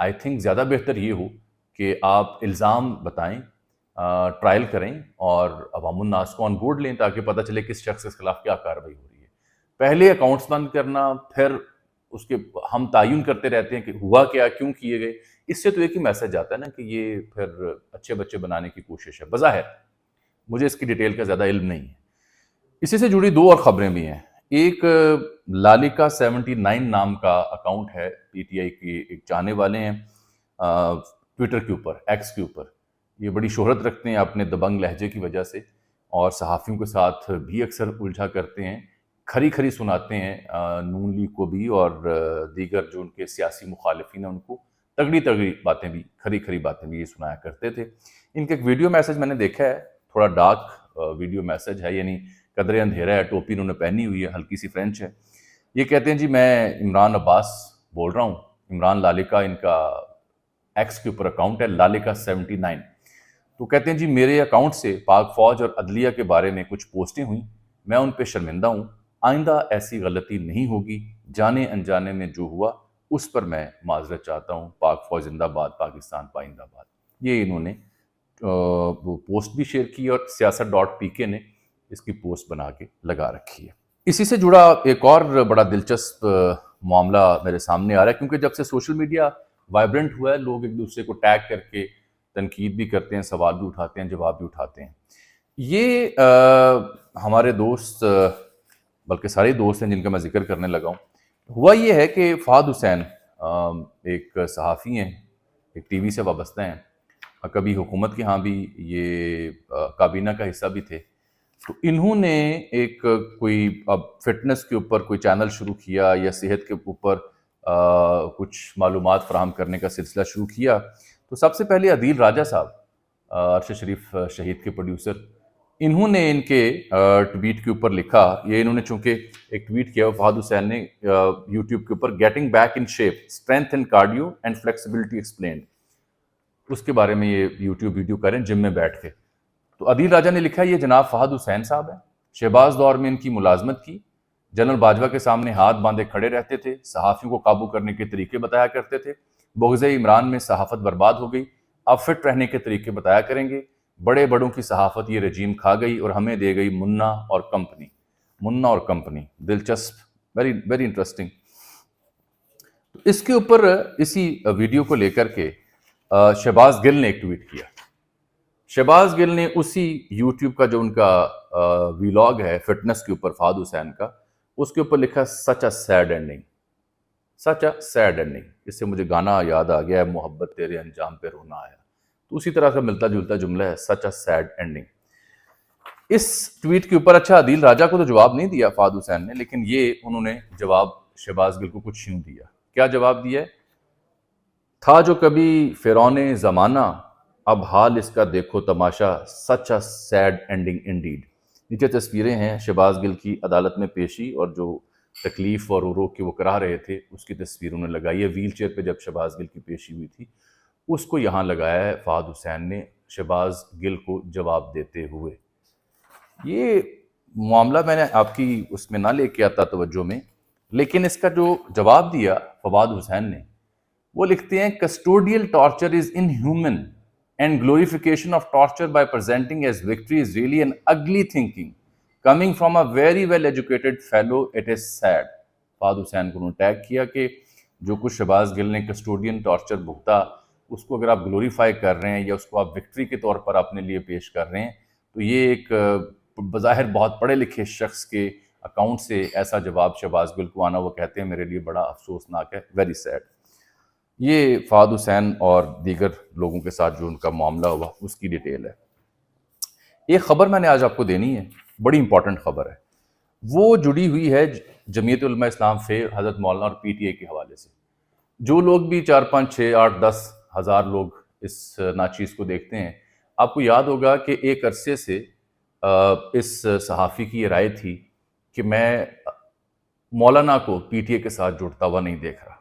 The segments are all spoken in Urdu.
آئی تھنک زیادہ بہتر یہ ہو کہ آپ الزام بتائیں، ٹرائل کریں اور عوام الناس کو آن بورڈ لیں تاکہ پتہ چلے کس شخص کے خلاف کیا کارروائی ہو رہی ہے۔ پہلے اکاؤنٹس بند کرنا، پھر اس کے ہم تعین کرتے رہتے ہیں کہ ہوا کیا، کیوں کیے گئے، اس سے تو ایک ہی میسج آتا ہے نا کہ یہ پھر اچھے بچے بنانے کی کوشش ہے۔ بظاہر مجھے اس کی ڈیٹیل کا زیادہ علم نہیں ہے۔ اسی سے جڑی دو اور خبریں بھی ہیں۔ ایک لالکا 79 نام کا اکاؤنٹ ہے، پی ٹی آئی کی ایک چاہنے والے ہیں ٹویٹر کے اوپر، ایکس کے اوپر۔ یہ بڑی شہرت رکھتے ہیں اپنے دبنگ لہجے کی وجہ سے، اور صحافیوں کے ساتھ بھی اکثر الجھا کرتے ہیں، کھری کھری سناتے ہیں نون لیگ کو بھی اور دیگر جو ان کے سیاسی مخالفین ہیں ان کو تگڑی تگڑی باتیں بھی، کھری کھری باتیں بھی یہ سنایا کرتے تھے۔ ان کا ایک ویڈیو میسج میں نے دیکھا ہے، تھوڑا ڈارک ویڈیو میسج ہے، یعنی قدرے اندھیرا ہے، ٹوپی انہوں نے پہنی ہوئی ہے، ہلکی سی فرینچ ہے۔ یہ کہتے ہیں جی میں عمران عباس بول رہا ہوں، عمران لالکا ان کا ایکس کے اوپر اکاؤنٹ ہے، لالکا 79۔ تو کہتے ہیں جی میرے اکاؤنٹ سے پاک فوج اور عدلیہ کے بارے میں کچھ پوسٹیں ہوئیں، میں ان پہ شرمندہ ہوں، آئندہ ایسی غلطی نہیں ہوگی، جانے انجانے میں جو ہوا اس پر میں معذرت چاہتا ہوں، پاک فوج زندہ باد، پاکستان پائندہ باد۔ یہ انہوں نے وہ پوسٹ بھی شیئر کی اور سیاست.pk نے اس کی پوسٹ بنا کے لگا رکھی ہے۔ اسی سے جڑا ایک اور بڑا دلچسپ معاملہ میرے سامنے آ رہا ہے، کیونکہ جب سے سوشل میڈیا وائبرنٹ ہوا ہے، لوگ ایک دوسرے کو ٹیگ کر کے تنقید بھی کرتے ہیں، سوال بھی اٹھاتے ہیں، جواب بھی اٹھاتے ہیں۔ یہ ہمارے دوست، بلکہ سارے دوست ہیں جن کا میں ذکر کرنے لگا ہوں، ہوا یہ ہے کہ فہد حسین ایک صحافی ہیں، ایک ٹی وی سے وابستہ ہیں، کبھی حکومت کے ہاں بھی یہ کابینہ کا حصہ بھی تھے۔ تو انہوں نے ایک کوئی اب فٹنس کے اوپر کوئی چینل شروع کیا یا صحت کے اوپر کچھ معلومات فراہم کرنے کا سلسلہ شروع کیا۔ تو سب سے پہلے عدیل راجہ صاحب، ارشد شریف شہید کے پروڈیوسر، انہوں نے ان کے ٹویٹ کے اوپر لکھا، یہ انہوں نے چونکہ ایک ٹویٹ کیا فہد حسین نے یوٹیوب کے اوپر، getting back in shape, strength in cardio and flexibility explained, اس کے بارے میں یہ یوٹیوب ویڈیو کریں جم میں بیٹھ کے۔ تو عدیل راجہ نے لکھا یہ جناب فہد حسین صاحب ہیں، شہباز دور میں ان کی ملازمت کی، جنرل باجوہ کے سامنے ہاتھ باندھے کھڑے رہتے تھے، صحافیوں کو قابو کرنے کے طریقے بتایا کرتے تھے، بغض عمران میں صحافت برباد ہو گئی، اب فٹ رہنے کے طریقے بتایا کریں گے، بڑے بڑوں کی صحافت یہ رجیم کھا گئی اور ہمیں دے گئی منا اور کمپنی۔ منا اور کمپنی، دلچسپ، ویری ویری انٹرسٹنگ۔ اس کے اوپر اسی ویڈیو کو لے کر کے شہباز گل نے ایک ٹویٹ کیا۔ شہباز گل نے اسی یوٹیوب کا جو ان کا ویلاگ ہے فٹنس کے اوپر فہد حسین کا، اس کے اوپر لکھا سچ اے سیڈ اینڈنگ، سچ اے سیڈ اینڈنگ۔ اس سے مجھے گانا یاد آ گیا ہے، محبت تیرے انجام پہ رونا آیا، تو اسی طرح کا ملتا جلتا جملہ ہے، سچ اے سیڈ اینڈنگ۔ اس ٹویٹ کے اوپر اچھا عدیل راجہ کو تو جواب نہیں دیا فہد حسین نے، لیکن یہ انہوں نے جواب شہباز گل کو کچھ یوں دیا۔ کیا جواب دیا ہے؟ تھا جو کبھی فرعون زمانہ، اب حال اس کا دیکھو تماشا، سچ اے سیڈ اینڈنگ انڈیڈ۔ نیچے تصویریں ہیں شہباز گل کی عدالت میں پیشی اور جو تکلیف اور رو کے وہ کرا رہے تھے اس کی تصویر انہوں نے لگائی ہے۔ ویل چیئر پہ جب شہباز گل کی پیشی ہوئی تھی اس کو یہاں لگایا ہے فہد حسین نے شہباز گل کو جواب دیتے ہوئے۔ یہ معاملہ میں نے آپ کی اس میں نہ لے کے آتا توجہ میں، لیکن اس کا جو جواب دیا فواد حسین نے، وہ لکھتے ہیں custodial torture is inhuman and glorification of torture by presenting as victory is really an ugly thinking coming from a very well educated fellow, it is said. Fahad Hussain کو انہوں نے ٹیگ کیا کہ جو کچھ شہباز گل نے کسٹوڈین ٹارچر بھگتا اس کو اگر آپ گلوریفائی کر رہے ہیں یا اس کو آپ وکٹری کے طور پر اپنے لیے پیش کر رہے ہیں تو یہ ایک بظاہر بہت پڑھے لکھے شخص کے اکاؤنٹ سے ایسا جواب شہباز گل کو آنا، وہ کہتے ہیں میرے لیے بڑا افسوسناک ہے، ویری سیڈ۔ یہ فہد حسین اور دیگر لوگوں کے ساتھ جو ان کا معاملہ ہوا اس کی ڈیٹیل ہے۔ ایک خبر میں نے آج آپ کو دینی ہے، بڑی امپورٹنٹ خبر ہے، وہ جڑی ہوئی ہے جمعیت علماء اسلام فیض حضرت مولانا اور پی ٹی اے کے حوالے سے۔ جو لوگ بھی 4 5 6 8 10 ہزار لوگ اس ناچیز کو دیکھتے ہیں، آپ کو یاد ہوگا کہ ایک عرصے سے اس صحافی کی یہ رائے تھی کہ میں مولانا کو پی ٹی اے کے ساتھ جڑتا ہوا نہیں دیکھ رہا،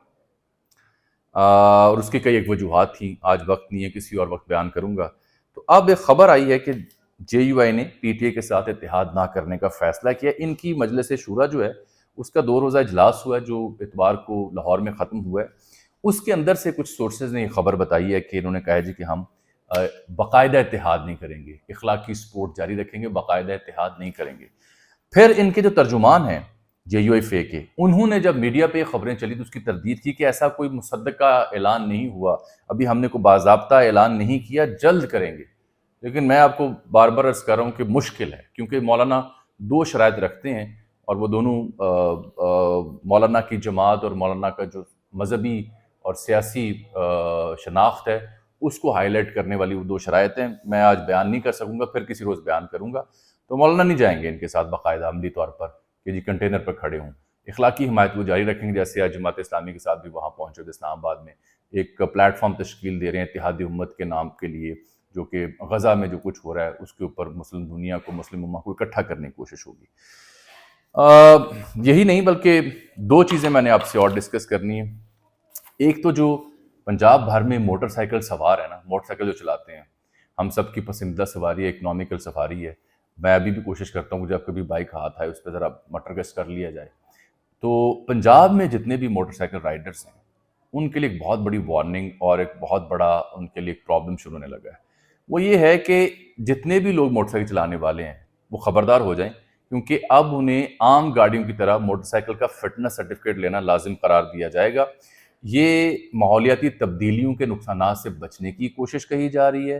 اور اس کی کئی ایک وجوہات تھیں، آج وقت نہیں ہے، کسی اور وقت بیان کروں گا۔ تو اب ایک خبر آئی ہے کہ جے یو آئی نے پی ٹی اے کے ساتھ اتحاد نہ کرنے کا فیصلہ کیا۔ ان کی مجلس شورا جو ہے اس کا 2 روزہ اجلاس ہوا ہے جو اتوار کو لاہور میں ختم ہوا ہے، اس کے اندر سے کچھ سورسز نے یہ خبر بتائی ہے کہ انہوں نے کہا ہے جی کہ ہم باقاعدہ اتحاد نہیں کریں گے، اخلاقی سپورٹ جاری رکھیں گے، باقاعدہ اتحاد نہیں کریں گے۔ پھر ان کے جو ترجمان ہیں JUIFA کے، انہوں نے جب میڈیا پہ یہ خبریں چلی تو اس کی تردید کی کہ ایسا کوئی مصدقہ اعلان نہیں ہوا، ابھی ہم نے کوئی باضابطہ اعلان نہیں کیا، جلد کریں گے۔ لیکن میں آپ کو بار بار عرض کر رہا ہوں کہ مشکل ہے، کیونکہ مولانا دو شرائط رکھتے ہیں، اور وہ دونوں مولانا کی جماعت اور مولانا کا جو مذہبی اور سیاسی شناخت ہے اس کو ہائی لائٹ کرنے والی وہ دو شرائط ہیں۔ میں آج بیان نہیں کر سکوں گا، پھر کسی روز بیان کروں گا۔ تو مولانا نہیں جائیں گے ان کے ساتھ باقاعدہ عملی طور پر کہ جی کنٹینر پر کھڑے ہوں، اخلاقی حمایت وہ جاری رکھیں گے، جیسے آج جماعت اسلامی کے ساتھ بھی وہاں پہنچے تھے اسلام آباد میں، ایک پلیٹ فارم تشکیل دے رہے ہیں اتحاد امت کے نام کے لیے، جو کہ غزہ میں جو کچھ ہو رہا ہے اس کے اوپر مسلم دنیا کو، مسلم امہ کو اکٹھا کرنے کی کوشش ہوگی۔ یہی نہیں بلکہ دو چیزیں میں نے آپ سے اور ڈسکس کرنی ہیں۔ ایک تو جو پنجاب بھر میں موٹر سائیکل سوار ہے نا، موٹر سائیکل جو چلاتے ہیں، ہم سب کی پسندیدہ سواری ہے، اکنامیکل سفاری ہے۔ میں ابھی بھی کوشش کرتا ہوں کہ جب کبھی بائک ہاتھ آئے اس پہ ذرا مٹر گشت کر لیا جائے۔ تو پنجاب میں جتنے بھی موٹر سائیکل رائڈرز ہیں ان کے لیے ایک بہت بڑی وارننگ اور ایک بہت بڑا ان کے لیے ایک پرابلم شروع ہونے لگا ہے۔ وہ یہ ہے کہ جتنے بھی لوگ موٹر سائیکل چلانے والے ہیں وہ خبردار ہو جائیں، کیونکہ اب انہیں عام گاڑیوں کی طرح موٹر سائیکل کا فٹنس سرٹیفکیٹ لینا لازم قرار دیا جائے گا۔ یہ ماحولیاتی تبدیلیوں کے نقصانات سے بچنے کی کوشش کہی جا رہی ہے۔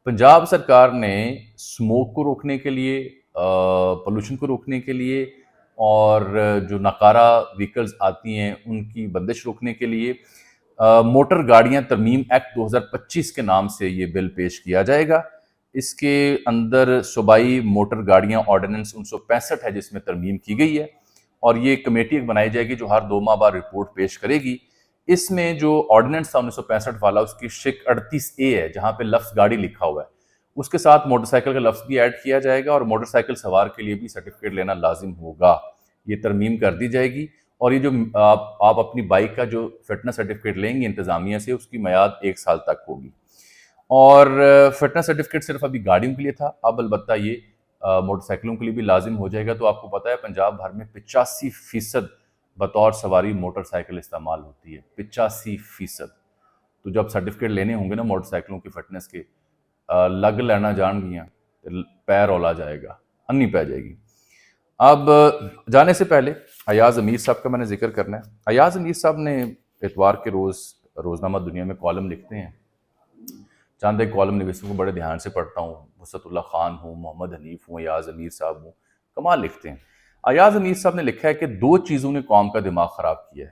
پنجاب سرکار نے سموک کو روکنے کے لیے، پولوشن کو روکنے کے لیے، اور جو ناکارہ ویکلز آتی ہیں ان کی بندش روکنے کے لیے موٹر گاڑیاں ترمیم ایکٹ 2025 کے نام سے یہ بل پیش کیا جائے گا۔ اس کے اندر صوبائی موٹر گاڑیاں آرڈیننس 1965 ہے جس میں ترمیم کی گئی ہے، اور یہ کمیٹی ایک بنائی جائے گی جو ہر 2 ماہ بعد رپورٹ پیش کرے گی۔ اس میں جو آرڈیننس تھا 1965 والا، اس کی شک 38A ہے جہاں پہ لفظ گاڑی لکھا ہوا ہے، اس کے ساتھ موٹر سائیکل کا لفظ بھی ایڈ کیا جائے گا، اور موٹر سائیکل سوار کے لیے بھی سرٹیفکیٹ لینا لازم ہوگا۔ یہ ترمیم کر دی جائے گی، اور یہ جو آپ اپنی بائک کا جو فٹنس سرٹیفکیٹ لیں گے انتظامیہ سے، اس کی میعاد 1 سال تک ہوگی۔ اور فٹنس سرٹیفکیٹ صرف ابھی گاڑیوں کے لیے تھا، اب البتہ یہ موٹر سائیکلوں کے لیے بھی لازم ہو جائے گا۔ تو آپ کو پتہ ہے پنجاب بھر میں 85% بطور سواری موٹر سائیکل استعمال ہوتی ہے، 85%۔ تو جب سرٹیفکیٹ لینے ہوں گے نا موٹر سائیکلوں کی فٹنس کے، لگ لینا جان گیاں پیر اولا جائے گا، انی پہ جائے گی۔ اب جانے سے پہلے ایاز امیر صاحب کا میں نے ذکر کرنا ہے۔ ایاز امیر صاحب نے اتوار کے روز روزنامہ دنیا میں کالم لکھتے ہیں۔ چاند ایک کالم نویسوں کو بڑے دھیان سے پڑھتا ہوں، وسعت اللہ خان ہوں، محمد حنیف ہوں، ایاز امیر صاحب ہوں، کمال لکھتے ہیں۔ ایاز امیر صاحب نے لکھا ہے کہ 2 چیزوں نے قوم کا دماغ خراب کیا ہے۔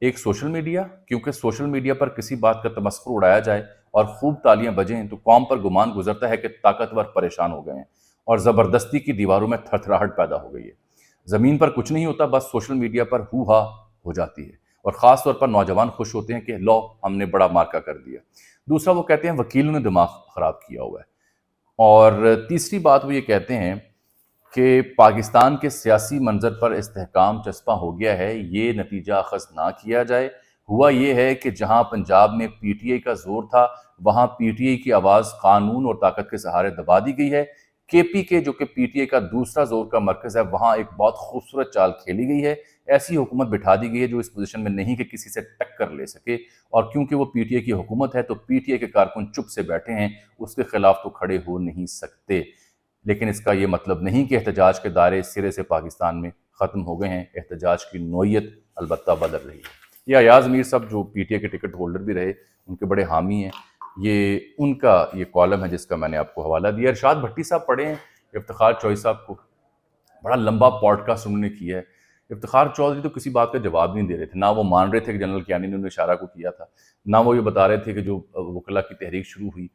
ایک سوشل میڈیا، کیونکہ سوشل میڈیا پر کسی بات کا تمسخر اڑایا جائے اور خوب تالیاں بجیں تو قوم پر گمان گزرتا ہے کہ طاقتور پریشان ہو گئے ہیں، اور زبردستی کی دیواروں میں تھرتھراہٹ پیدا ہو گئی ہے۔ زمین پر کچھ نہیں ہوتا، بس سوشل میڈیا پر ہو ہا ہو جاتی ہے، اور خاص طور پر نوجوان خوش ہوتے ہیں کہ لو ہم نے بڑا مارکہ کر دیا۔ دوسرا وہ کہتے ہیں وکیلوں نے دماغ خراب کیا ہوا ہے، اور تیسری بات وہ یہ کہتے ہیں کہ پاکستان کے سیاسی منظر پر استحکام چسپاں ہو گیا ہے، یہ نتیجہ اخذ نہ کیا جائے۔ ہوا یہ ہے کہ جہاں پنجاب میں PTI کا زور تھا، وہاں PTI کی آواز قانون اور طاقت کے سہارے دبا دی گئی ہے۔ KPK جو کہ PTI کا دوسرا زور کا مرکز ہے، وہاں ایک بہت خوبصورت چال کھیلی گئی ہے۔ ایسی حکومت بٹھا دی گئی ہے جو اس پوزیشن میں نہیں کہ کسی سے ٹکر لے سکے، اور کیونکہ وہ PTI کی حکومت ہے تو PTI کے کارکن چپ سے بیٹھے ہیں، اس کے خلاف تو کھڑے ہو نہیں سکتے۔ لیکن اس کا یہ مطلب نہیں کہ احتجاج کے دائرے سرے سے پاکستان میں ختم ہو گئے ہیں، احتجاج کی نوعیت البتہ بدل رہی ہے۔ یہ ایاز امیر صاحب جو PTI کے ٹکٹ ہولڈر بھی رہے، ان کے بڑے حامی ہیں، یہ ان کا یہ کالم ہے جس کا میں نے آپ کو حوالہ دیا۔ ارشاد بھٹی صاحب پڑھے ہیں افتخار چوہدری صاحب کو، بڑا لمبا پوڈ کاسٹ انہوں نے کیا ہے۔ افتخار چوہدری تو کسی بات کا جواب نہیں دے رہے تھے، نہ وہ مان رہے تھے کہ جنرل کیانی نے انہیں اشارہ کو کیا تھا، نہ وہ یہ بتا رہے تھے کہ جو وکلا کی تحریک شروع ہوئی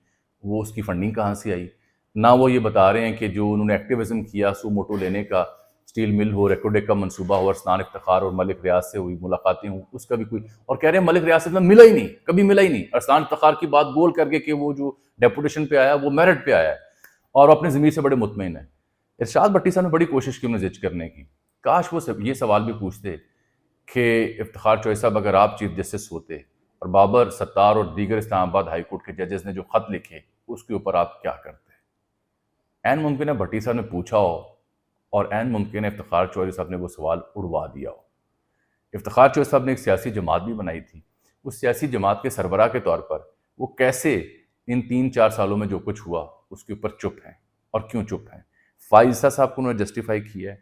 وہ اس کی فنڈنگ کہاں سے آئی، نہ وہ یہ بتا رہے ہیں کہ جو انہوں نے ایکٹیویزم کیا سو موٹو لینے کا، سٹیل مل ہو، ریکوڈیک کا منصوبہ ہو، ارسلان افتخار اور ملک ریاض سے ہوئی ملاقاتیں ہوں، اس کا بھی کوئی، اور کہہ رہے ہیں ملک ریاض سے ملا ہی نہیں، کبھی ملا ہی نہیں۔ ارسلان افتخار کی بات گول کر کے کہ وہ جو ڈیپوٹیشن پہ آیا وہ میرٹ پہ آیا ہے، اور اپنے ضمیر سے بڑے مطمئن ہیں۔ ارشاد بھٹی صاحب نے بڑی کوشش کی انہیں زج کرنے کی، کاش وہ یہ سوال بھی پوچھتے کہ افتخار چوہدری صاحب اگر آپ چیف جسٹس ہوتے اور بابر، ستار اور دیگر اسلام آباد ہائی کورٹ کے ججز نے جو خط لکھے اس کے اوپر آپ کیا کرتے؟ عین ممکن ہے بھٹی صاحب نے پوچھا ہو، اور عین ممکن ہے افتخار چوہدری صاحب نے وہ سوال اڑوا دیا ہو۔ افتخار چوہدری صاحب نے ایک سیاسی جماعت بھی بنائی تھی، اس سیاسی جماعت کے سربراہ کے طور پر وہ کیسے ان 3-4 سالوں میں جو کچھ ہوا اس کے اوپر چپ ہیں اور کیوں چپ ہیں. فائز صاحب کو انہوں نے جسٹیفائی کیا ہے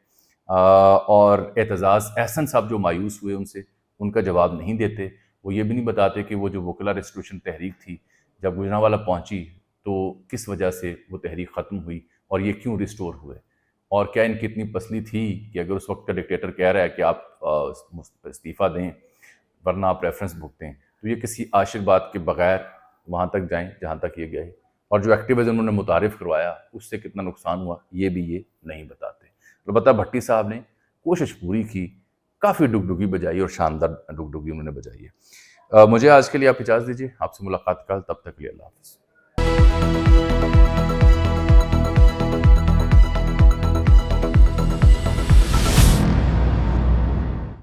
اور اعتزاز احسن صاحب جو مایوس ہوئے ان سے، ان کا جواب نہیں دیتے. وہ یہ بھی نہیں بتاتے کہ وہ جو وکلا ریسٹیٹیوشن تحریک تھی جب گوجرانوالہ پہنچی تو کس وجہ سے وہ تحریک ختم ہوئی اور یہ کیوں ریسٹور ہوئے، اور کیا ان کی اتنی پسلی تھی کہ اگر اس وقت کا ڈکٹیٹر کہہ رہا ہے کہ آپ استعفیٰ دیں ورنہ آپ ریفرنس بھگتیں تو یہ کسی عاشق بات کے بغیر وہاں تک جائیں جہاں تک یہ گئے، اور جو ایکٹیویزم انہوں نے متعارف کروایا اس سے کتنا نقصان ہوا یہ بھی یہ نہیں بتاتے. البتہ بھٹی صاحب نے کوشش پوری کی، کافی ڈگڈگی بجائی اور شاندار ڈگڈگی انہوں نے بجائی ہے. مجھے آج کے لیے آپ اجازت دیجیے، آپ سے ملاقات کل، تب تک کے لیے اللہ حافظ.